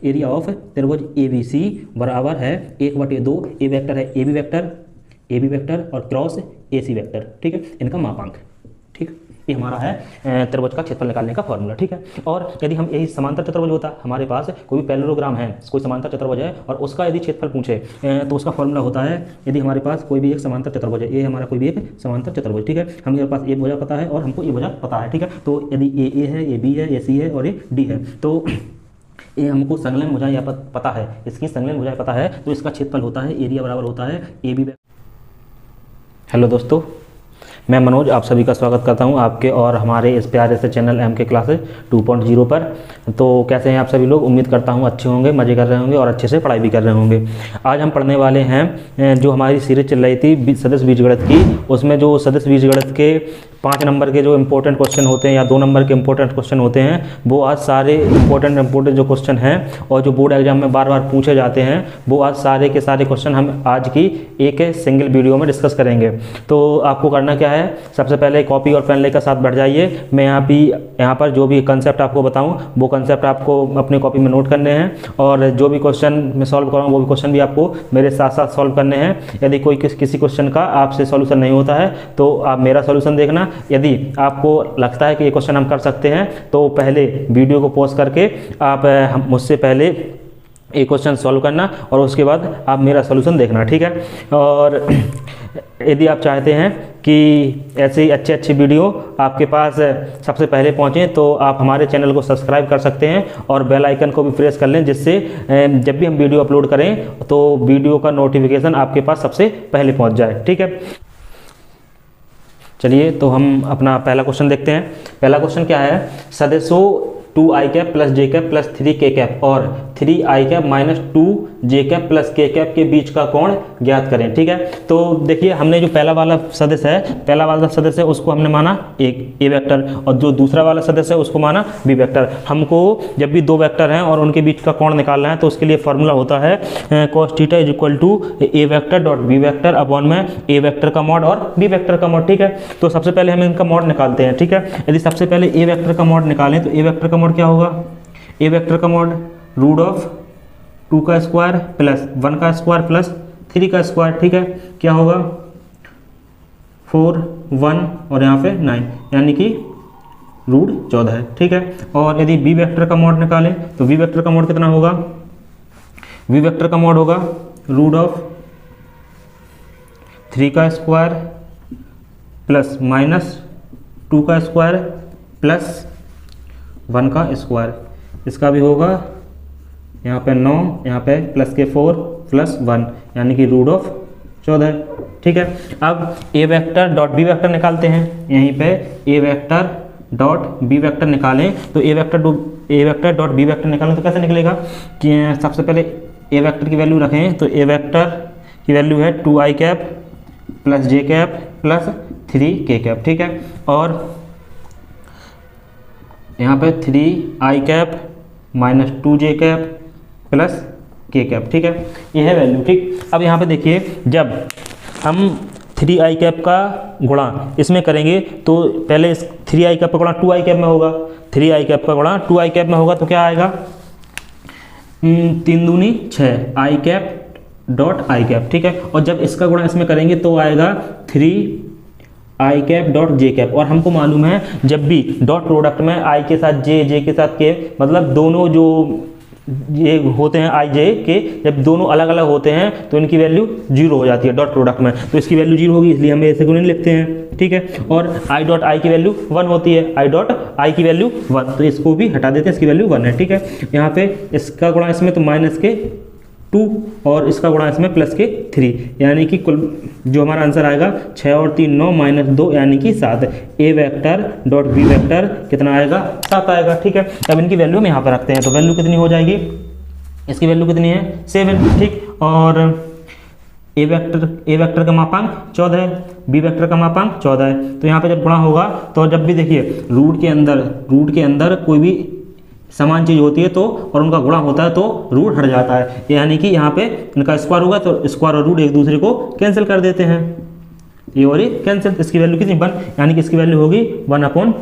Area of त्रिभुज A B C बराबर है 1/2। ए वेक्टर है ए बी वेक्टर और क्रॉस ए सी वेक्टर, ठीक है, इनका मापांक, ठीक। ये हमारा है त्रिभुज का क्षेत्रफल निकालने का फॉर्मूला, ठीक है। और यदि हम यही समांतर चतुर्भुज होता, हमारे पास कोई भी पैरेललोग्राम है, कोई समांतर चतुर्भुज है और उसका यदि क्षेत्रफल पूछे तो उसका फॉर्मूला होता है, यदि हमारे पास कोई भी एक समांतर चतुर्भुज है, ये हमारा कोई भी एक समांतर चतुर्भुज, ठीक है, हमारे पास ए भुजा पता है और हमको ये भुजा पता है, ठीक है। तो यदि ए है, ये बी है, ये सी है और ये डी है, तो ये हमको संलग्न भुजा या पता है, इसकी संलग्न भुजा पता है, तो इसका क्षेत्रफल होता है एरिया बराबर होता है ए बी। हेलो दोस्तों, मैं मनोज आप सभी का स्वागत करता हूं आपके और हमारे इस प्यारे से चैनल एम के क्लासेस 2.0 पर। तो कैसे हैं आप सभी लोग? उम्मीद करता हूं अच्छे होंगे, मज़े कर रहे होंगे और अच्छे से पढ़ाई भी कर रहे होंगे। आज हम पढ़ने वाले हैं जो हमारी सीरीज चल रही थी सदिश बीजगणित की, उसमें जो सदिश बीजगणित के 5 नंबर के जो इंपॉर्टेंट क्वेश्चन होते हैं या 2 नंबर के इंपॉर्टेंट क्वेश्चन होते हैं, वो आज सारे इंपॉर्टेंट जो क्वेश्चन हैं और जो बोर्ड एग्जाम में बार बार पूछे जाते हैं, वो आज सारे के सारे क्वेश्चन हम आज की एक सिंगल वीडियो में डिस्कस करेंगे। तो आपको करना क्या है, सबसे पहले कॉपी और पेन लेकर साथ बैठ जाइए। मैं यहाँ पर जो भी कंसेप्ट आपको बताऊं वो कंसेप्ट आपको अपनी कॉपी में नोट करने हैं और जो भी क्वेश्चन मैं सॉल्व कराऊँ वो भी क्वेश्चन भी आपको मेरे साथ साथ सॉल्व करने हैं। यदि कोई किसी क्वेश्चन का आपसे सॉल्यूशन नहीं होता है तो आप मेरा सॉल्यूशन देखना। यदि आपको लगता है कि ये क्वेश्चन हम कर सकते हैं तो पहले वीडियो को पॉज करके आप मुझसे पहले एक क्वेश्चन सॉल्व करना और उसके बाद आप मेरा सॉल्यूशन देखना, ठीक है। और यदि आप चाहते हैं कि ऐसे ही अच्छे वीडियो आपके पास सबसे पहले पहुंचें तो आप हमारे चैनल को सब्सक्राइब कर सकते हैं और बेल आइकन को भी प्रेस कर लें, जिससे जब भी हम वीडियो अपलोड करें तो वीडियो का नोटिफिकेशन आपके पास सबसे पहले पहुंच जाए, ठीक है। चलिए तो हम अपना पहला क्वेश्चन देखते हैं। पहला क्वेश्चन क्या है, सदिशों 2i cap plus J cap plus 3k cap और 3i cap minus 2j cap plus k cap के बीच का कोण ज्ञात करें, ठीक है। तो देखिए हमने जो पहला वाला सदस्य है उसको हमने माना एक ए वेक्टर और जो दूसरा वाला सदस्य है उसको माना बी वेक्टर। हमको जब भी 2 वेक्टर हैं और उनके बीच का कोण निकालना है तो उसके लिए फॉर्मूला होता है cos theta is equal to A vector dot B vector upon में ए वेक्टर का मॉड और बी वेक्टर का मॉड, ठीक है। तो सबसे पहले हम इनका मॉड निकालते हैं, ठीक है। यदि सबसे पहले ए वेक्टर का मॉड निकालें तो ए वेक्टर का मॉड क्या होगा, ए वेक्टर का मॉड रूट ऑफ 2 का स्क्वायर प्लस 1 का स्क्वायर प्लस 3 का स्क्वायर, ठीक है, क्या होगा 4 1 और यहाँ पे 9 यानी कि रूट 14 है, ठीक है। और यदि बी वेक्टर का मॉड निकालें तो बी वेक्टर का मॉड कितना होगा, बी वेक्टर का मॉड होगा रूट ऑफ 3 का स्क्वायर प्लस माइनस 2 का स्क्वायर प्लस 1 का स्क्वायर, इसका भी होगा यहाँ पे 9, यहाँ पे प्लस के 4 प्लस 1 यानी कि रूट ऑफ 14, ठीक है। अब ए वेक्टर डॉट बी वेक्टर निकालते हैं, यहीं पे ए वेक्टर डॉट बी वेक्टर निकालें तो A vector dot B vector निकालें तो कैसे निकलेगा कि सबसे पहले ए वेक्टर की वैल्यू रखें तो ए वेक्टर की वैल्यू है 2i cap plus J cap plus 3k cap, ठीक है। और यहाँ पे 3i cap minus 2j cap plus k cap, ठीक है, ये है वैल्यू, ठीक। अब यहाँ पे देखिए जब हम 3i कैप का गुणा इसमें करेंगे तो पहले इस 3i कैप का गुणा 2i कैप में होगा, 3i कैप का गुणा 2i कैप में होगा तो क्या आएगा 3 दूनी 6 i cap dot i cap, ठीक है। और जब इसका गुणा इसमें करेंगे तो आएगा 3i cap dot J cap. और हमको मालूम है जब भी डॉट प्रोडक्ट में i के साथ जे के साथ के मतलब दोनों जो ये होते हैं i j के, जब दोनों अलग अलग होते हैं तो इनकी वैल्यू 0 हो जाती है डॉट प्रोडक्ट में, तो इसकी वैल्यू 0 होगी इसलिए हम ऐसे गुणन लिखते हैं, ठीक है। और i डॉट i की वैल्यू 1 होती है, i डॉट i की वैल्यू 1, तो इसको भी हटा देते हैं, इसकी वैल्यू 1 है, ठीक है। यहाँ पे इसका गुणा इसमें तो माइनस के 2 और इसका गुणा इसमें प्लस के 3 यानी कि कुल जो हमारा आंसर आएगा 6 और 3 9 माइनस 2 यानी कि 7। ए वेक्टर डॉट बी वेक्टर कितना आएगा 7 आएगा, ठीक है। अब इनकी वैल्यू हम यहाँ पर रखते हैं तो वैल्यू कितनी हो जाएगी, इसकी वैल्यू कितनी है 7, ठीक। और ए वेक्टर का मापांक 14 है, बी वेक्टर का मापांक 14 है, तो यहाँ पे जब गुणा होगा तो जब भी देखिए रूट के अंदर कोई भी समान चीज़ होती है तो और उनका गुणा होता है तो रूट हट जाता है, यानी कि यहाँ पे इनका स्क्वायर होगा तो स्क्वायर और रूट एक दूसरे को कैंसिल कर देते हैं, ये और ये कैंसिल। इसकी वैल्यू कितनी 1 यानी कि इसकी वैल्यू होगी 1/,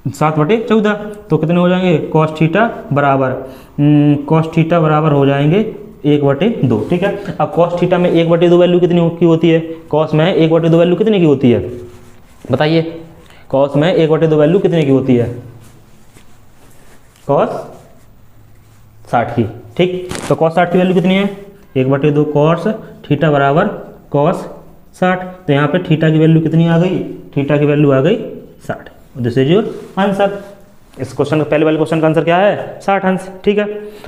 7/14, तो कितने हो जाएंगे कॉस थीटा बराबर हो जाएंगे 1/2। ठीक है, अब कॉस थीटा में 1/2 वैल्यू कितनी की होती है, कॉस में 1/2 वैल्यू कितने की होती है बताइए, कॉस में 1/2 वैल्यू कितने की होती है, कॉस 60 की। ठीक, तो कॉस 60 की वैल्यू कितनी है 1/2 कॉस थीटा बराबर कॉस 60। तो यहाँ पे थीटा की वैल्यू कितनी आ गई, थीटा की वैल्यू आ गई 60। This is your answer. इस क्वेश्चन का पहले वाले क्वेश्चन का आंसर क्या है 60 अंश। ठीक है,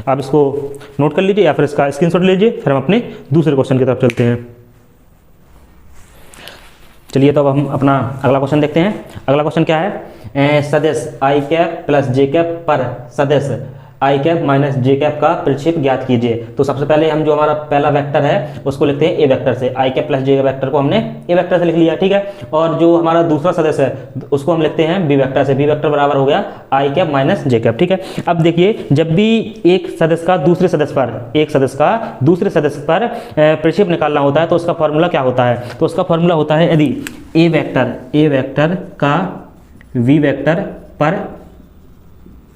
आप इसको नोट कर लीजिए या फिर इसका स्क्रीनशॉट लीजिए, फिर हम अपने दूसरे क्वेश्चन की तरफ चलते हैं। चलिए तो अब हम अपना अगला क्वेश्चन देखते हैं। अगला क्वेश्चन क्या है, सदिश आई कैप प्लस जे कैप पर सदिश आई कैप माइनस जे कैप का प्रक्षेप ज्ञात कीजिए। तो सबसे पहले हम जो हमारा पहला वेक्टर है उसको लिखते हैं ए वेक्टर से, आई कैप प्लस जे वेक्टर को हमने ए वेक्टर से लिख लिया। ठीक है, और जो हमारा दूसरा सदस्य है उसको हम लिखते हैं बी वेक्टर से, बी वेक्टर बराबर हो गया आई कैप माइनस जे कैप। ठीक है, अब देखिए जब भी एक सदस्य का दूसरे सदस्य पर प्रक्षेप निकालना होता है तो उसका फॉर्मूला क्या होता है, तो उसका फॉर्मूला होता है यदि ए वेक्टर का वी वेक्टर पर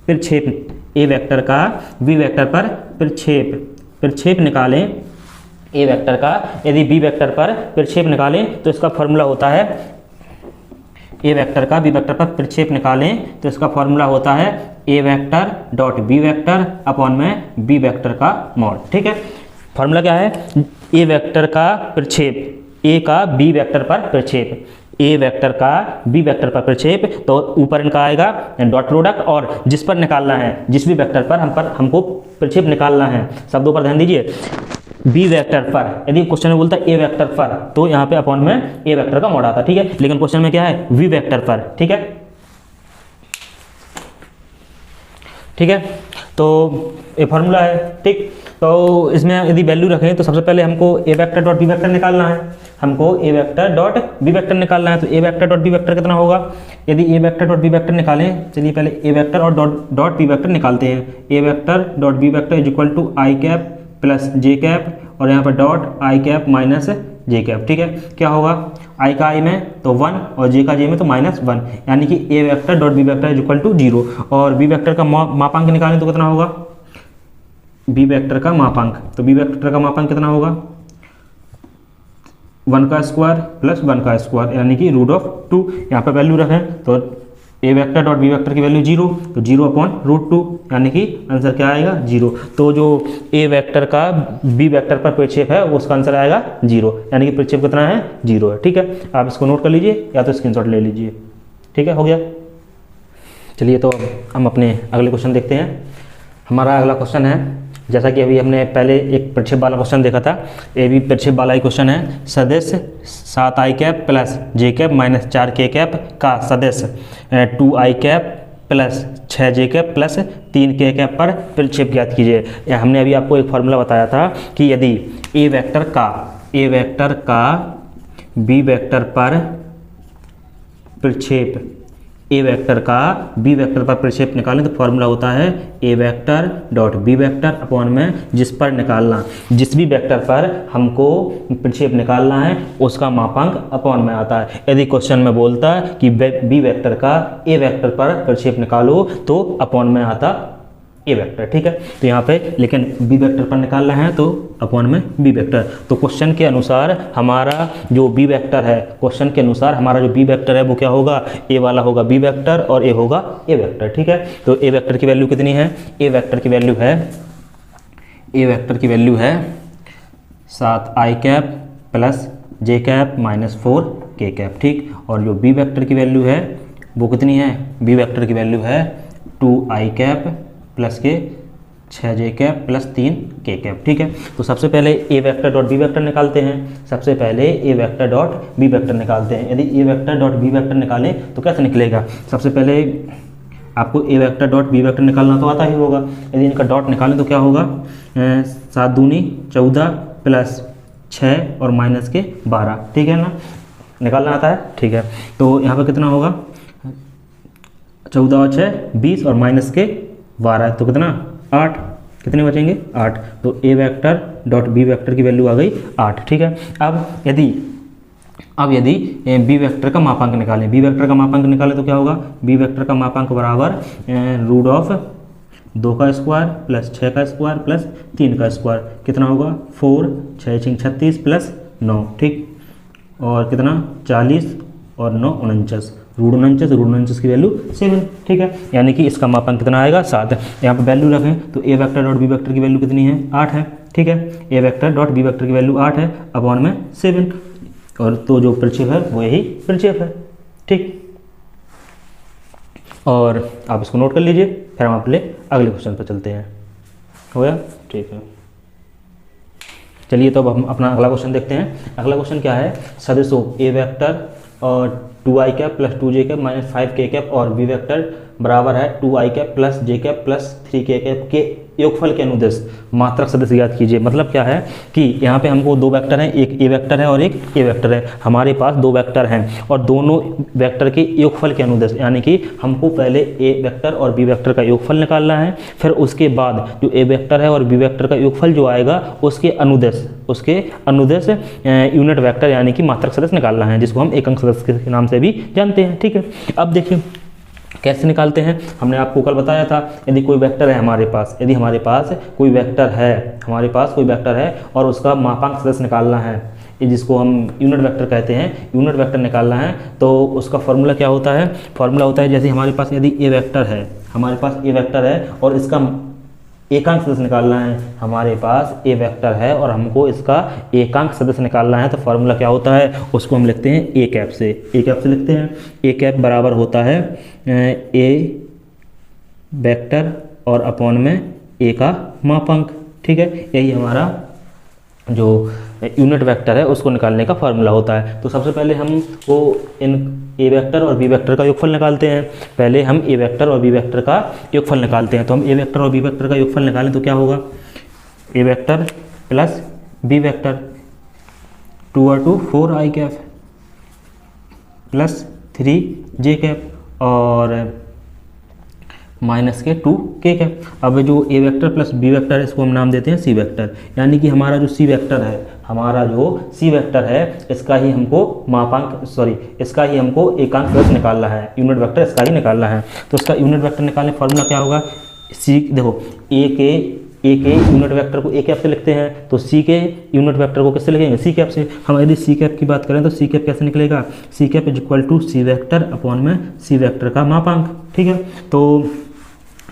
प्रक्षेप, ए वेक्टर का वी वेक्टर पर प्रक्षेप निकालें, ए वेक्टर का यदि बी वेक्टर पर प्रक्षेप निकालें तो इसका फॉर्मूला होता है, ए वेक्टर का बी वेक्टर पर प्रक्षेप निकालें तो इसका फॉर्मूला होता है A vector dot B vector upon में बी वेक्टर का मॉड। ठीक है, फॉर्मूला क्या है, ए वेक्टर का प्रक्षेप, ए का बी वेक्टर पर प्रक्षेप, ए वेक्टर का बी वेक्टर पर प्रक्षेप, तो ऊपर इनका आएगा डॉट प्रोडक्ट, और जिस पर निकालना है, जिस भी वेक्टर पर हमको प्रक्षेप निकालना है, शब्दों पर ध्यान दीजिए, बी वेक्टर पर, यदि क्वेश्चन में बोलता है ए वेक्टर पर तो यहाँ पे अपॉन में ए वेक्टर का मॉड आता है। ठीक है, लेकिन क्वेश्चन में क्या है वी वेक्टर पर। ठीक है, ठीक है, तो ये फॉर्मूला है। ठीक, तो इसमें यदि वैल्यू रखें तो सबसे पहले हमको A vector dot B vector निकालना है, हमको A vector dot B vector निकालना है। तो A vector dot B vector कितना होगा, यदि A vector dot B vector निकालें, चलिए पहले ए वेक्टर और डॉट बी वेक्टर निकालते हैं। A vector dot B vector is equal to I cap plus J cap, और यहाँ पर dot I cap minus J cap. ठीक है, क्या होगा, आई का आई में तो 1 और जे का जे में तो -1, यानी कि A vector dot B vector is equal to 0। और बी वेक्टर का मापांक निकालें तो कितना होगा, बी वेक्टर का मापांक, तो बी वेक्टर का मापांक कितना होगा 1 का स्क्वायर प्लस 1 का स्क्वायर, यानी कि √2। यहाँ पर वैल्यू रखें तो A vector dot B vector की वैल्यू 0, तो 0/√2, यानी कि आंसर क्या आएगा 0। तो जो ए वेक्टर का बी वेक्टर पर प्रक्षेप है उसका आंसर आएगा 0, यानी कि प्रक्षेप कितना है 0 है। ठीक है, आप इसको नोट कर लीजिए या तो स्क्रीनशॉट ले लीजिए। ठीक है, हो गया। चलिए तो हम अपने अगले क्वेश्चन देखते हैं। हमारा अगला क्वेश्चन है, जैसा कि अभी हमने पहले एक प्रक्षेप वाला क्वेश्चन देखा था, ये भी प्रक्षेप वाला ही क्वेश्चन है। सदिश 7 आई cap plus J cap minus 4 के कैप का सदिश 2 आई कैप प्लस 6 जे कैप प्लस 3 के कैप पर प्रक्षेप ज्ञात कीजिए। हमने अभी आपको एक फॉर्मूला बताया था कि यदि ए वेक्टर का बी वेक्टर पर प्रक्षेप, ए वेक्टर का बी वेक्टर पर प्रक्षेप निकालें तो फॉर्मूला होता है A vector dot B vector upon में जिस पर निकालना, जिस भी वेक्टर पर हमको प्रक्षेप निकालना है उसका मापांक अपॉन में आता है। यदि क्वेश्चन में बोलता है कि बी वेक्टर का ए वेक्टर पर प्रक्षेप निकालो तो अपॉन में आता ए वेक्टर। ठीक है, तो यहाँ पे लेकिन बी वेक्टर पर निकालना है तो अपॉन में बी वेक्टर। तो क्वेश्चन के अनुसार हमारा जो बी वेक्टर है, क्वेश्चन के अनुसार हमारा जो बी वेक्टर है वो क्या होगा, ए वाला होगा बी वेक्टर और ए होगा ए वेक्टर। ठीक है, तो ए वेक्टर की वैल्यू कितनी है, ए वेक्टर की वैल्यू है 7 आई cap plus J cap minus 4 के कैप। ठीक, और जो बी वेक्टर की वैल्यू है वो कितनी है, बी वेक्टर की वैल्यू है 2 आई कैप प्लस के 6 जे कैप प्लस 3 के कैप। ठीक है, तो सबसे पहले A vector dot B vector निकालते हैं। सबसे पहले A vector dot B vector निकालते हैं। यदि A vector dot B vector निकालें तो कैसे निकलेगा, सबसे पहले आपको ए वेक्टर डॉट बी वेक्टर निकालना तो आता ही होगा। यदि इनका डॉट निकालें तो क्या होगा, 7 दूनी 14 प्लस 6 और माइनस के 12। ठीक है ना, निकालना आता है। ठीक है, तो यहाँ पर कितना होगा, 14 और 6 20 और माइनस के 12, तो कितना 8, कितने बचेंगे 8। तो A vector dot B vector की वैल्यू आ गई 8। ठीक है, अब यदि अब यदि बी वेक्टर का मापांक निकालें, बी वेक्टर का मापांक निकालें तो क्या होगा, बी वेक्टर का मापांक बराबर रूट ऑफ 2 का स्क्वायर प्लस 6 का स्क्वायर प्लस 3 का स्क्वायर, कितना होगा 4 6 6 36 प्लस 9, ठीक, और कितना 40 और 9 49, रूट 49 की वैल्यू 7, ठीक है, यानी कि इसका मापांक कितना आएगा 7। यहाँ पे वैल्यू रखें तो A vector dot B vector की वैल्यू कितनी है 8 है, ठीक है, A vector dot B vector की वैल्यू 8 है अपॉन में 7, और तो जो प्रक्षेप है वो यही प्रक्षेप है, ठीक। और आप इसको नोट कर लीजिए, फिर हम अपने अगले क्वेश्चन पर चलते हैं। हो गया, ठीक है। चलिए तो अब हम अपना अगला क्वेश्चन देखते हैं। अगला क्वेश्चन क्या है, सदिशों ए वेक्टर और 2i cap plus 2j cap minus 5k cap और बी वेक्टर बराबर है 2i cap plus j cap plus 3k cap के योगफल के अनुदेश मात्रक सदिश ज्ञात कीजिए। मतलब क्या है कि यहाँ पे हमको दो वेक्टर हैं, एक ए वेक्टर है और एक ए वेक्टर है। हमारे पास दो वेक्टर हैं और दोनों वेक्टर के योगफल के अनुदेश, यानी कि हमको पहले ए वेक्टर और बी वेक्टर का योगफल निकालना है, फिर उसके बाद जो ए वेक्टर है और बी वेक्टर का योगफल जो आएगा उसके अनुदेश यूनिट वेक्टर यानी कि मात्रक सदिश निकालना है, जिसको हम एकंक सदिश के नाम से भी जानते हैं, ठीक है। अब देखिए कैसे निकालते हैं, हमने आपको कल बताया था, यदि कोई वेक्टर है हमारे पास, यदि हमारे पास कोई वेक्टर है और उसका मापांक सदिश निकालना है, जिसको हम यूनिट वेक्टर कहते हैं, यूनिट वेक्टर निकालना है, तो उसका फॉर्मूला क्या होता है, फॉर्मूला होता है जैसे हमारे पास यदि ए वेक्टर है, हमारे पास ए वेक्टर है और इसका एकांक सदिश निकालना है, हमारे पास ए वेक्टर है और हमको इसका एकांक सदिश निकालना है, तो फॉर्मूला क्या होता है, उसको हम लिखते हैं ए कैप से लिखते हैं। ए कैप बराबर होता है ए वेक्टर और अपॉन में ए का मापांक, ठीक है। यही हमारा जो यूनिट वेक्टर है उसको निकालने का फार्मूला होता है। तो सबसे पहले हम वो इन ए वेक्टर और बी वेक्टर का योगफल निकालते हैं। पहले हम ए वेक्टर और बी वेक्टर का योगफल निकालते हैं। तो हम ए वेक्टर और बी वेक्टर का योगफल निकालें तो क्या होगा, ए वेक्टर प्लस बी वेक्टर 2 और 2 4i cap plus 3j cap और माइनस के 2k कैप। अब जो ए वेक्टर प्लस बी वेक्टर है इसको हम नाम देते हैं सी वेक्टर, यानी कि हमारा जो सी वेक्टर है इसका ही हमको एकांक सदिश निकालना है, यूनिट वेक्टर इसका ही निकालना है। तो इसका यूनिट वेक्टर निकालने फॉर्मूला क्या होगा, सी देखो ए के यूनिट वेक्टर को ए कैप से लिखते हैं, तो सी के यूनिट वेक्टर को किससे लिखेंगे, सी कैप से। हम यदि सी कैप की बात करें तो सी कैप कैसे निकलेगा, C cap is equal to C vector upon में सी वेक्टर का मापांक, ठीक है। तो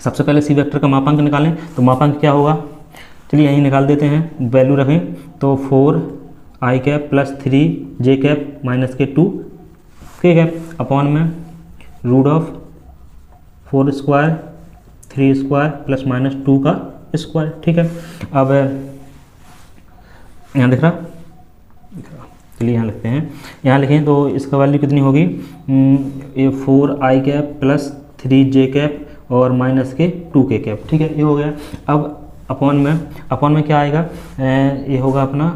सबसे पहले सी वेक्टर का मापांक निकालें, तो मापांक क्या होगा, चलिए यहीं निकाल देते हैं, वैल्यू रखें तो 4i cap plus 3j cap minus के 2k कैप अपॉन में root of 4 square 3 square plus minus 2 का स्क्वायर, ठीक है। अब यहाँ दिख रहा, चलिए यहाँ लिखते हैं, यहाँ लिखें तो इसका वैल्यू कितनी होगी, ये 4i cap plus 3j cap और माइनस के 2k कैप, ठीक है, ये हो गया। अब अपॉन में क्या आएगा, ये होगा अपना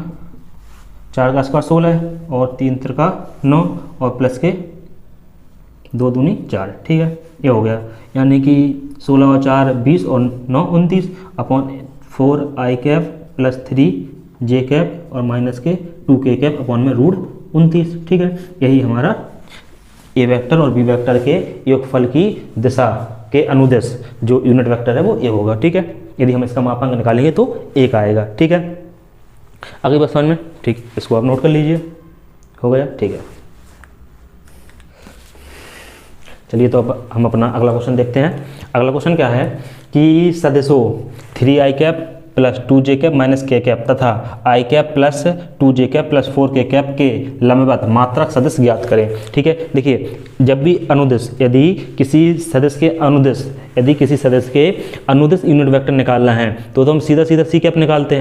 4 का स्क्वायर 16 और 3 त्रिका 9 और प्लस के 2 दूनी 4, ठीक है, ये हो गया। यानी कि 16 और 4 20 और 9 29 upon 4i cap plus 3j cap और माइनस के 2k कैप अपॉन में रूट 29, ठीक है। यही हमारा ए वेक्टर और बी वेक्टर के योगफल की दिशा के अनुदेश जो यूनिट वेक्टर है वो ए होगा, ठीक है। यदि हम इसका मापांक निकालेंगे तो 1 आएगा, ठीक है। आगे बस समझ में, ठीक, इसको आप नोट कर लीजिए, हो गया, ठीक है। चलिए तो अब हम अपना अगला क्वेश्चन देखते हैं। अगला क्वेश्चन क्या है कि सदिशों 3i cap plus 2j cap minus k cap तथा i cap plus 2j cap plus 4k cap के लंबवत मात्रक सदिश ज्ञात करें, ठीक है। देखिए जब भी अनुदिश, यदि किसी सदिश के अनुदिश यूनिट वेक्टर निकालना है तो हम सीधा सी कैप निकालते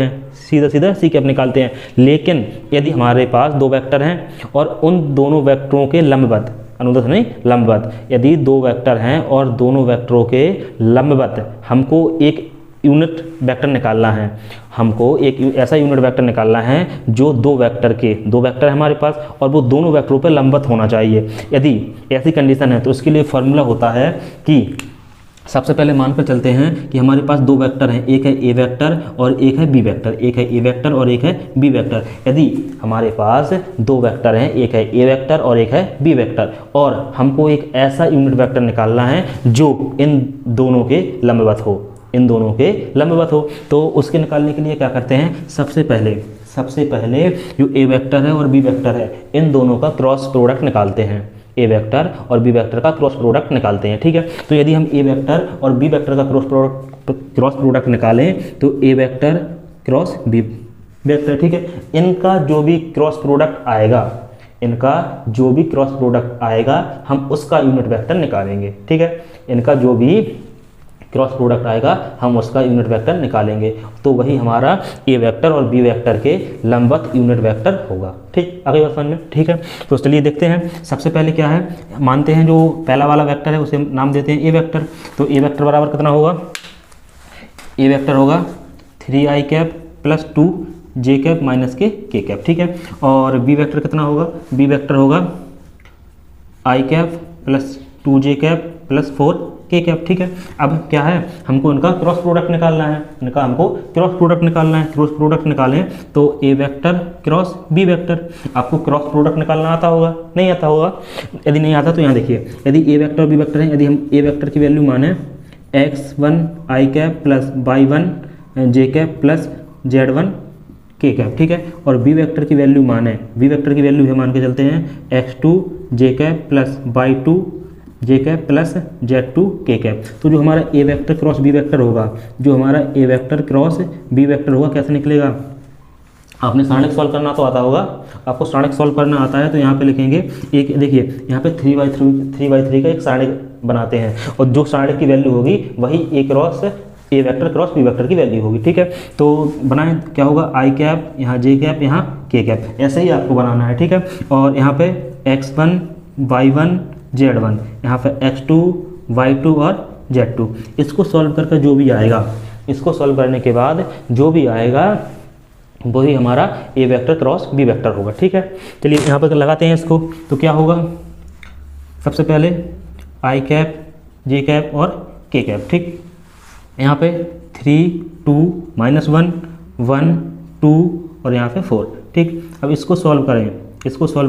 हैं, लेकिन यदि हमारे पास दो वेक्टर हैं और उन दोनों वेक्टरों के लंबवत, अनुदिश नहीं लंबवत, यदि दो वेक्टर हैं और दोनों वेक्टरों के लंबवत हमको एक यूनिट वेक्टर निकालना है, हमको एक ऐसा यूनिट वेक्टर निकालना है जो दो वेक्टर है हमारे पास और वो दोनों वेक्टरों पर लंबवत होना चाहिए। यदि ऐसी कंडीशन है तो उसके लिए फॉर्मूला होता है कि सबसे पहले मानकर चलते हैं कि हमारे पास दो वेक्टर हैं, एक है ए वेक्टर और एक है बी वेक्टर, एक है ए वेक्टर और एक है बी वेक्टर। यदि हमारे पास दो वेक्टर हैं, एक है ए वेक्टर और एक है बी वेक्टर, और हमको एक ऐसा यूनिट वेक्टर निकालना है जो इन दोनों के लंबवत हो, इन दोनों के लंबवत हो, तो उसके निकालने के लिए क्या करते हैं, सबसे पहले जो ए वेक्टर है और बी वेक्टर है, इन दोनों का क्रॉस प्रोडक्ट निकालते हैं। ए वेक्टर और बी वेक्टर का क्रॉस प्रोडक्ट निकालते हैं, ठीक है। तो यदि हम ए वेक्टर और बी वेक्टर का क्रॉस प्रोडक्ट निकालें तो A vector cross B vector, ठीक है, इनका जो भी क्रॉस प्रोडक्ट आएगा, हम उसका यूनिट वेक्टर निकालेंगे, ठीक है। इनका जो भी क्रॉस प्रोडक्ट आएगा हम उसका यूनिट वेक्टर निकालेंगे, तो वही हमारा ए वेक्टर और बी वेक्टर के लंबवत यूनिट वेक्टर होगा, ठीक। आगे बात समझ में, ठीक है। तो चलिए देखते हैं, सबसे पहले क्या है, मानते हैं जो पहला वाला वेक्टर है उसे नाम देते हैं ए वेक्टर। तो ए वेक्टर बराबर कितना होगा, ए वेक्टर होगा 3i cap plus 2j cap minus के कैप, ठीक है। और बी वेक्टर कितना होगा, बी वेक्टर होगा i cap plus 2j cap plus 4k cap, ठीक है। अब क्या है, हमको इनका क्रॉस प्रोडक्ट निकालना है, क्रॉस प्रोडक्ट निकालें तो A vector cross B vector. आपको क्रॉस प्रोडक्ट निकालना आता होगा, नहीं आता होगा, यदि नहीं आता तो यहाँ देखिए, यदि ए वेक्टर और बी वेक्टर है, यदि हम ए वेक्टर की वैल्यू माने x1 i cap plus y1 j cap plus z1 k cap, ठीक है। और बी वेक्टर की वैल्यू है, मान के चलते हैं x2 j cap plus y2 j cap plus z2 k cap. तो जो हमारा ए वेक्टर क्रॉस बी वेक्टर होगा, कैसे निकलेगा, आपने सारणिक सॉल्व करना तो आता होगा, आपको सारणिक सॉल्व करना आता है, तो यहाँ पे लिखेंगे एक, देखिए यहाँ पे 3/3 का एक सारणिक बनाते हैं, और जो सारणिक की वैल्यू होगी वही ए वेक्टर क्रॉस बी वेक्टर की वैल्यू होगी, ठीक है। तो बनाएं, क्या होगा, आई कैप, यहाँ जे कैप, यहाँ के कैप, ऐसे ही आपको बनाना है, ठीक है। और यहाँ पे x1 y1 z1, यहाँ पे x2 y2 और z2, इसको सॉल्व करके जो भी आएगा, इसको सॉल्व करने के बाद जो भी आएगा वही हमारा ए वेक्टर क्रॉस बी वेक्टर होगा, ठीक है। चलिए यहाँ पर लगाते हैं इसको, तो क्या होगा, सबसे पहले आई कैप जे कैप और के कैप, ठीक। यहाँ पे 3 2 -1 1 2 और यहाँ पे 4, ठीक। अब इसको सॉल्व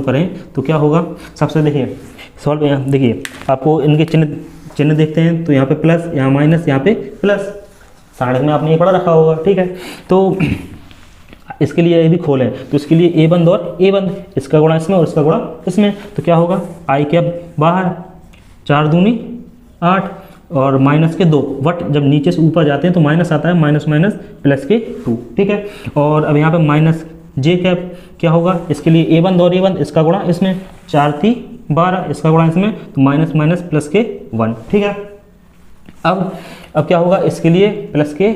करें तो क्या होगा, सबसे देखिए सॉल्व, यहाँ देखिए आपको इनके चिन्ह देखते हैं, तो यहाँ पे प्लस, यहाँ माइनस, यहाँ पे प्लस, सारणिक में आपने ये पढ़ा रखा होगा, ठीक है। तो इसके लिए यदि खोलें तो इसके लिए ए बंद और ए बंद, इसका गुणा इसमें और इसका गुणा इसमें, तो क्या होगा, आई कैप बाहर, 4 दूनी 8 और माइनस के 2, वट जब नीचे से ऊपर जाते हैं तो माइनस आता है, माइनस माइनस प्लस के 2, ठीक है। और अब यहाँ पे माइनस जे कैप क्या होगा, इसके लिए ए बंद और ए बंद, इसका गुणा इसमें, 4 3 12, इसका गुणा इसमें, तो माइनस माइनस प्लस के 1, ठीक है। अब क्या होगा, इसके लिए प्लस के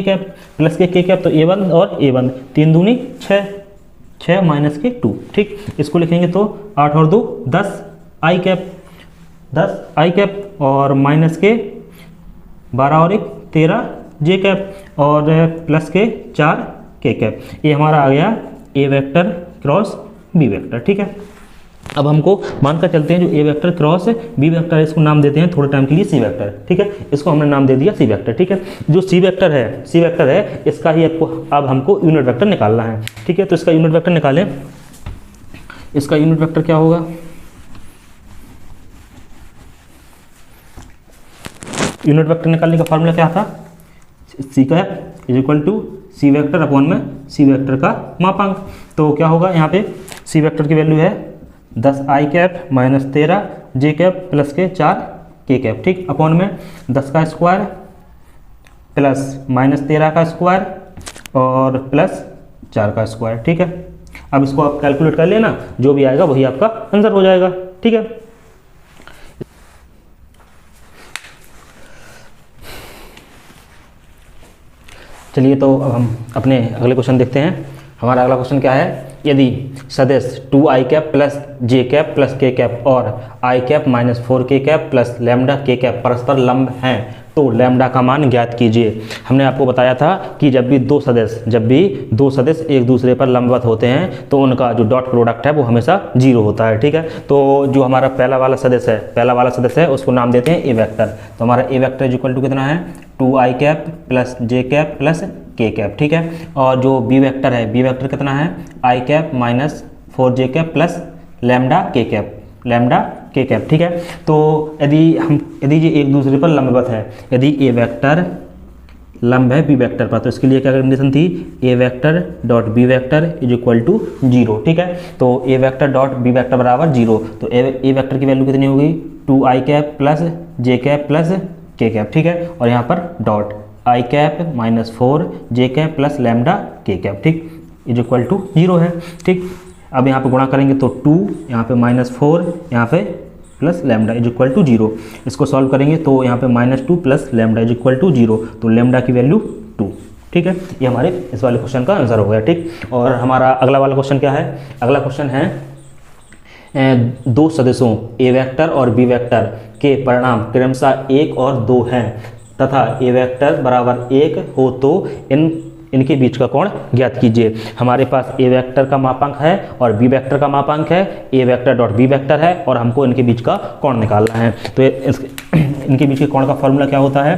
कैप, तो ए बंद और ए बंद, 3 दूनी 6 माइनस के 2, ठीक। इसको लिखेंगे तो 8 और 2 10 आई कैप और माइनस के 12 और 1 13 जे कैप और प्लस के 4 के कैप। ये हमारा आ गया ए वेक्टर क्रॉस बी वेक्टर, ठीक है। अब हमको मानकर चलते हैं जो ए वेक्टर क्रॉस बी वेक्टर है, इसको नाम देते हैं थोड़े टाइम के लिए सी वेक्टर, ठीक है। इसको हमने नाम दे दिया सी वेक्टर, ठीक है। जो सी वेक्टर है इसका ही अब हमको यूनिट वेक्टर निकालना है, ठीक है। तो इसका यूनिट वेक्टर निकालें, इसका यूनिट वेक्टर क्या होगा, यूनिट वेक्टर निकालने का फॉर्मूला क्या था, C cap is equal to C vector upon में सी वेक्टर का मापांक। तो क्या होगा, यहाँ पे सी वेक्टर की वैल्यू है 10 आई कैप माइनस 13 जे कैप प्लस के 4 के कैप, ठीक, अपॉन में 10 का स्क्वायर प्लस माइनस 13 का स्क्वायर और प्लस 4 का स्क्वायर, ठीक है। अब इसको आप कैलकुलेट कर लेना, जो भी आएगा वही आपका आंसर हो जाएगा, ठीक है। चलिए तो अब हम अपने अगले क्वेश्चन देखते हैं। हमारा अगला क्वेश्चन क्या है, यदि सदिश 2i plus j plus k और i minus 4k plus lambda k परस्पर लंब हैं तो लैम्डा का मान ज्ञात कीजिए। हमने आपको बताया था कि जब भी दो सदिश एक दूसरे पर लंबवत होते हैं तो उनका जो डॉट प्रोडक्ट है वो हमेशा 0 होता है, ठीक है। तो जो हमारा पहला वाला सदिश है उसको नाम देते हैं ए वेक्टर। तो हमारा ए वेक्टर इज इक्वल टू कितना है 2i plus j plus k, ठीक है। और जो बी वेक्टर कितना है i minus 4j plus lambda k, ठीक है। तो यदि ये एक दूसरे पर लंबवत है, यदि ए वेक्टर लंब है बी वेक्टर पर, तो इसके लिए क्या कंडीशन थी A vector dot B vector is equal to 0, ठीक है। तो A vector dot B vector बराबर 0, तो ए वेक्टर की वैल्यू कितनी होगी 2i plus j plus k, ठीक है। और यहाँ पर dot i minus 4j plus lambda k, ठीक, इज इक्वल टू 0 है, ठीक। अब यहाँ पे गुणा करेंगे तो 2, यहाँ पे -4, यहाँ पे plus lambda is equal to 0। इसको सॉल्व करेंगे तो यहाँ पे -2 plus lambda is equal to 0, तो लैम्डा की वैल्यू 2, ठीक है। ये हमारे इस वाले क्वेश्चन का आंसर हो गया, ठीक। और हमारा अगला वाला क्वेश्चन क्या है, अगला क्वेश्चन है दो सदिशों ए वेक्टर और बी वेक्टर के परिणाम क्रमशः 1 और 2 हैं तथा ए वेक्टर बराबर 1 हो तो इनके बीच का कोण ज्ञात कीजिए। हमारे पास ए वेक्टर का मापांक है और बी वेक्टर का मापांक है, A vector dot B vector है और हमको इनके बीच का कोण निकालना है। तो इनके बीच के कोण का फॉर्मूला क्या होता है,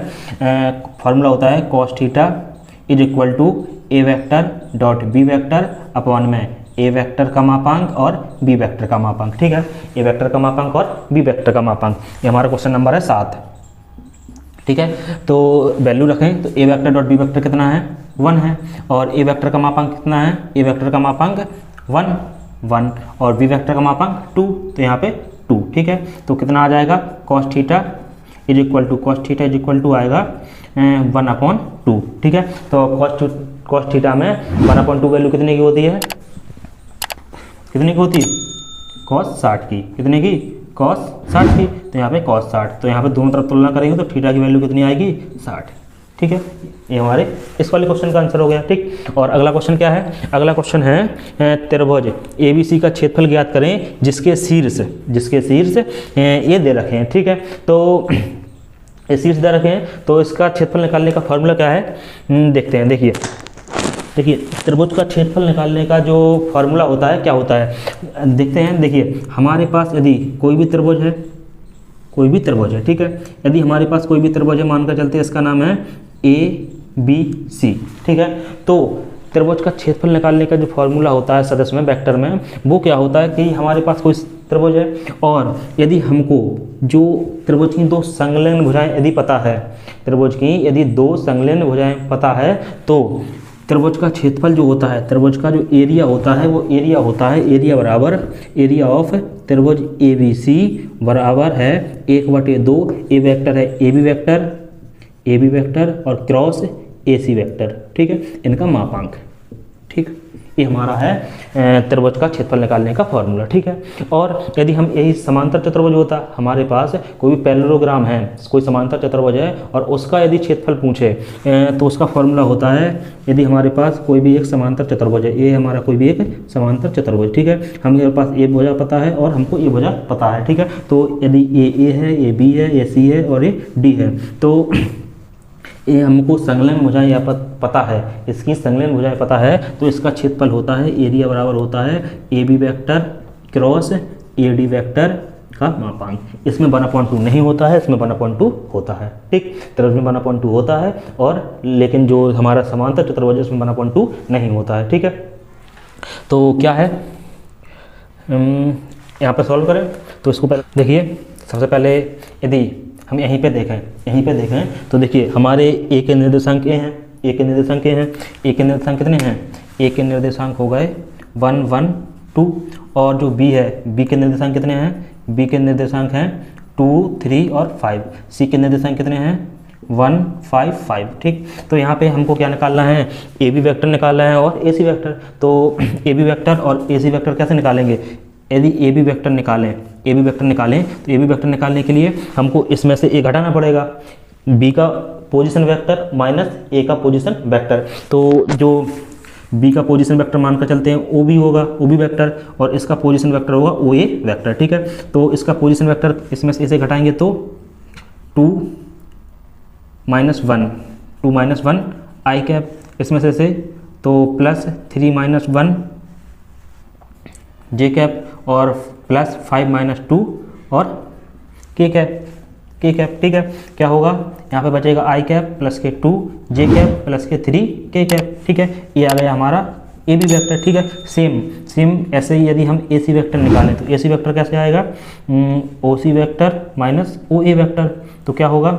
फॉर्मूला होता है cos theta is equal to A vector dot B vector upon में ए वेक्टर का मापांक और बी वेक्टर का मापांक, ठीक है। ए वेक्टर का मापांक और बी वेक्टर का मापांक, ये हमारा क्वेश्चन नंबर है 7, ठीक है। तो वैल्यू रखें तो A vector dot B vector कितना है 1 है और ए वेक्टर का मापांक कितना है, ए वेक्टर का मापांक 1 और बी वेक्टर का मापांक 2, तो यहाँ पे 2, ठीक है। तो कितना आ जाएगा cos theta is equal to आएगा 1/2, ठीक है। तो cos थीटा में 1/2 वैल्यू कितने की होती है, cos 60 की, कितने की cos 60 की, तो यहाँ पे cos 60, तो यहाँ पे दोनों तरफ तुलना करेंगे तो थीटा की वैल्यू कितनी आएगी 60, ठीक है। ये हमारे इस वाले क्वेश्चन का आंसर हो गया, ठीक। और अगला क्वेश्चन क्या है, अगला क्वेश्चन है त्रिभुज ABC का क्षेत्रफल ज्ञात करें जिसके शीर्ष ये दे रखे हैं, ठीक है। तो ये शीर्ष दे रखे हैं तो इसका क्षेत्रफल निकालने का फॉर्मूला क्या है, देखते हैं। देखिए त्रिभुज का क्षेत्रफल निकालने का जो फॉर्मूला होता है क्या होता है, देखते हैं। देखिए हमारे पास यदि कोई भी त्रिभुज है, ठीक है। यदि हमारे पास कोई भी त्रिभुज है, मानकर चलते हैं इसका नाम है ABC, ठीक है। तो त्रिभुज का क्षेत्रफल निकालने का जो फॉर्मूला होता है सदिश में वेक्टर में, वो क्या होता है कि हमारे पास कोई त्रिभुज है और यदि हमको जो त्रिभुज की दो संलग्न भुजाएं यदि पता है, पता है तो त्रिभुज का क्षेत्रफल जो होता है, त्रिभुज का जो एरिया होता है वो एरिया बराबर एरिया ऑफ त्रिभुज ABC बराबर है 1/2 ए वेक्टर है ए बी वेक्टर और क्रॉस AC वेक्टर, ठीक है, इनका मापांक, ठीक। ये हमारा है त्रिभुज का क्षेत्रफल निकालने का फॉर्मूला, ठीक है। और यदि हम यही समांतर चतुर्भुज होता, हमारे पास कोई भी पैरेललोग्राम है, कोई समांतर चतुर्भुज है और उसका यदि क्षेत्रफल पूछे तो उसका फॉर्मूला होता है, यदि हमारे पास कोई भी एक समांतर चतुर्भुज है, ये हमारा कोई भी एक समांतर चतुर्भुज, ठीक है। हमारे पास ए भुजा पता है और हमको ये भुजा पता है, ठीक है। तो यदि ये ए है, ये बी है, ये सी है और ये डी है, तो ये हमको संलग्न भुजाएं या पता है, इसकी संलग्न भुजाएं पता है, तो इसका क्षेत्रफल होता है एरिया बराबर होता है AB vector cross AD vector का मापांक। इसमें 1/2 नहीं होता है, इसमें 1/2 होता है, ठीक। त्रिभुज में 1/2 होता है और लेकिन जो हमारा समांतर चतुर्भुज है उसमें 1/2 नहीं होता है, ठीक है। तो क्या है, यहाँ पर सॉल्व करें तो इसको पहले देखिए, सबसे पहले यदि हम यहीं पे देखें तो देखिए हमारे ए के निर्देशांक ए के निर्देशांक कितने हैं, ए के निर्देशांक हो गए 1 1 2 और जो बी है, बी के निर्देशांक कितने हैं, बी के निर्देशांक हैं 2 3 और 5, सी के निर्देशांक कितने हैं 1 5 5, ठीक। तो यहाँ पे हमको क्या निकालना है, ए बी वेक्टर निकालना है और AC वेक्टर। तो ए बी वेक्टर और AC वेक्टर कैसे निकालेंगे, यदि ए बी वेक्टर निकालें तो ए बी वेक्टर निकालने के लिए हमको इसमें से ए घटाना पड़ेगा, बी का पोजीशन वेक्टर माइनस ए का पोजीशन वेक्टर। तो जो बी का पोजीशन वेक्टर मानकर चलते हैं ओ बी होगा, ओ बी वेक्टर, और इसका पोजीशन वेक्टर होगा ओ ए वेक्टर, ठीक है। तो इसका पोजीशन वेक्टर इसमें से इसे घटाएंगे तो 2 - 1 आई कैप, इसमें से तो +3 - 1 जे कैप, और +5 - 2 और के कैप, ठीक है। क्या होगा यहाँ पे बचेगा आई कैप प्लस के 2 जे कैप प्लस के 3 के कैप, ठीक है। ये आ गया हमारा ए बी वेक्टर, ठीक है। सेम ऐसे ही यदि हम ए सी वेक्टर निकालें तो ए सी वेक्टर कैसे आएगा, ओ सी वेक्टर माइनस ओ ए वेक्टर, तो क्या होगा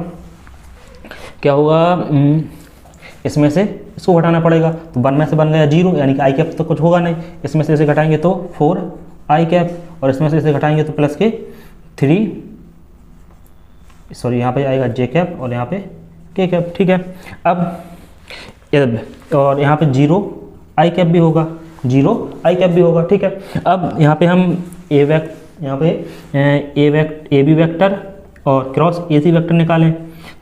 इसमें से इसको घटाना पड़ेगा, तो 1 में से बन गया 0, यानी कि आई कैप तो कुछ होगा नहीं, इसमें से इसे घटाएंगे तो 4 आई कैप, और इसमें से इसे घटाएंगे तो प्लस के 3, सॉरी यहाँ पे आएगा जे कैप और यहाँ पे के कैप, ठीक है। अब और यहाँ पे 0 आई कैप भी होगा, 0 आई कैप भी होगा, ठीक है। अब यहाँ पे हम ए बी वेक्टर और क्रॉस ए सी वेक्टर निकालें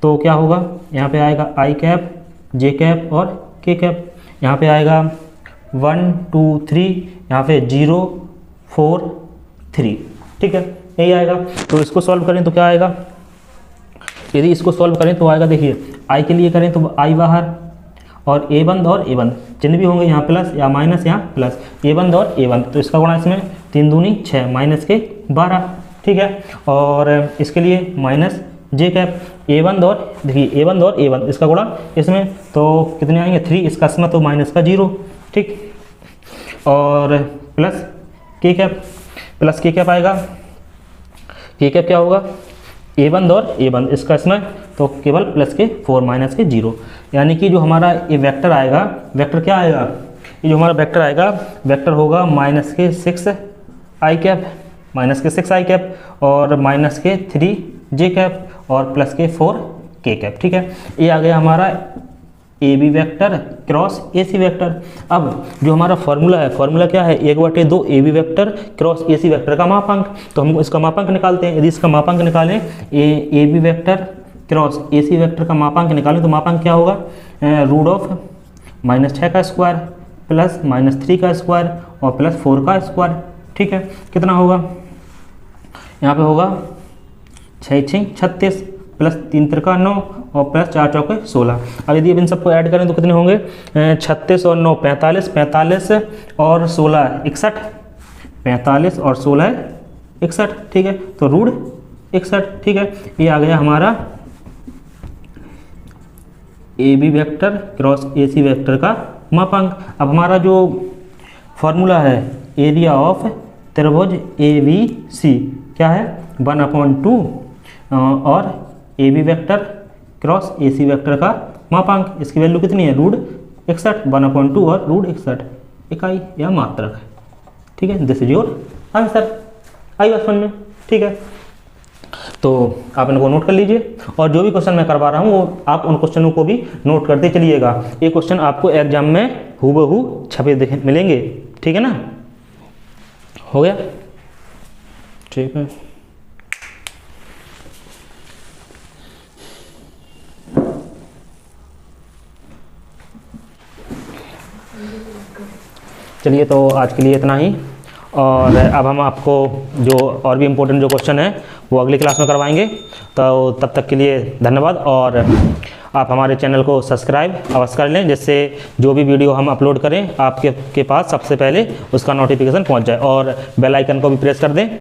तो क्या होगा, यहाँ पे आएगा आई कैप जे कैप और के कैप, यहाँ पे आएगा 1 2 3, यहाँ पे 0 4 3, ठीक है, यही आएगा। तो इसको सॉल्व करें तो क्या आएगा, यदि इसको सॉल्व करें तो आएगा, देखिए आई के लिए करें तो आई बाहर और ए बंद और ए बंद, चिन्ह भी होंगे यहाँ प्लस या माइनस, यहाँ प्लस ए बंद और ए बंद, तो इसका गुणा इसमें 3 दूनी 6 माइनस के 12, ठीक है। और इसके लिए माइनस जे कैप ए बंद और देखिए ए बंद और ए बंद, इसका गुणा इसमें तो कितने आएंगे 3, इसका इसमें तो माइनस का 0, ठीक। और प्लस के कैप आएगा, के कैप क्या होगा ए बंद और ए बंद, इसका इसमें तो केवल प्लस के 4 माइनस के 0, यानी कि जो हमारा ये वेक्टर आएगा, वेक्टर क्या आएगा, ये जो हमारा वेक्टर आएगा, वेक्टर होगा माइनस के 6 आई कैप, और माइनस के 3 जे कैप और प्लस के 4 के कैप, ठीक है। ये आ गया हमारा A B vector cross A C vector. अब जो हमारा फॉर्मूला है, फॉर्मूला क्या है, 1/2 A B vector cross A C vector का मापांक, तो हम इसका मापांक निकालते हैं। यदि इसका मापांक निकालें, A B vector cross A C vector का मापांक निकालें तो मापांक क्या होगा, √6 का स्क्वायर प्लस -3 का स्क्वायर और प्लस 4 का स्क्वायर, ठीक है। कितना होगा, यहाँ पे होगा 6 6 36 प्लस 3 3 9 और प्लस 4 4 16। अब यदि इन सबको ऐड करें तो कितने होंगे, 36 और 9 45, 45 और 16 61, 45 और 16 61, ठीक है। तो √61, ठीक है। ये आ गया हमारा A B vector cross A C vector का मापांक। अब हमारा जो फॉर्मूला है एरिया ऑफ त्रिभुज ए बी सी क्या है, 1/2 और A B vector cross A C vector का मापांक, इसकी वैल्यू कितनी है, √61, 1/2 और √61 इकाई या मात्रक, ठीक है। दिस इज योर आंसर, आई बात समझ में, ठीक है। तो आप इनको नोट कर लीजिए, और जो भी क्वेश्चन मैं करवा रहा हूँ वो आप उन क्वेश्चनों को भी नोट करते चलिएगा। ये क्वेश्चन आपको एग्जाम में हूबहू छपे मिलेंगे, ठीक है ना। हो गया, ठीक है। चलिए, तो आज के लिए इतना ही, और अब हम आपको जो और भी इम्पोर्टेंट जो क्वेश्चन है वो अगली क्लास में करवाएंगे। तो तब तक के लिए धन्यवाद, और आप हमारे चैनल को सब्सक्राइब अवश्य कर लें, जिससे जो भी वीडियो हम अपलोड करें आपके पास सबसे पहले उसका नोटिफिकेशन पहुंच जाए, और बेल आइकन को भी प्रेस कर दें।